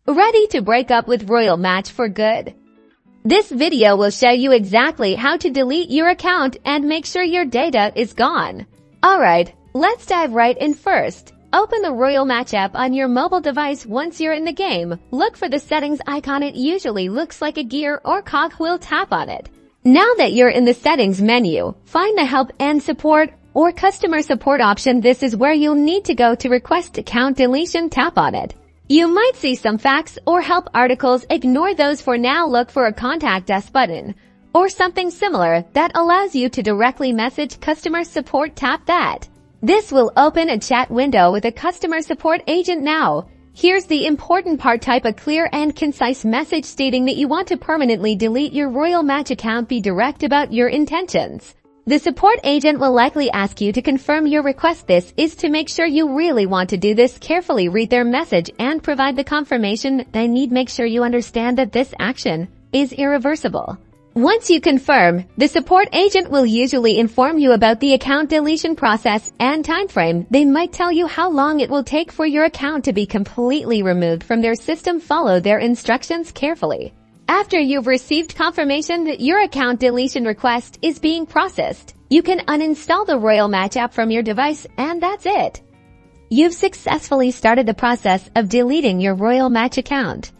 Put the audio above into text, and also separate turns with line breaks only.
Ready to break up with Royal Match for good? This video will show you exactly how to delete your account and make sure your data is gone. Alright, let's dive right in first. Open the Royal Match app on your mobile device. Once you're in the game, look for the settings icon. It usually looks like a gear or cogwheel. Tap on it. Now that you're in the settings menu, find the help and support or customer support option. This is where you'll need to go to request account deletion. Tap on it. You might see some facts or help articles. Ignore those for now. Look for a contact us button or something similar that allows you to directly message customer support. Tap that. This will open a chat window with a customer support agent. Now, here's the important part. Type a clear and concise message stating that you want to permanently delete your Royal Match account. Be direct about your intentions. The support agent will likely ask you to confirm your request. This is to make sure you really want to do this. Carefully read their message and provide the confirmation they need. Make sure you understand that this action is irreversible. Once you confirm, the support agent will usually inform you about the account deletion process and timeframe. They might tell you how long it will take for your account to be completely removed from their system. Follow their instructions carefully. After you've received confirmation that your account deletion request is being processed, you can uninstall the Royal Match app from your device, and that's it. You've successfully started the process of deleting your Royal Match account.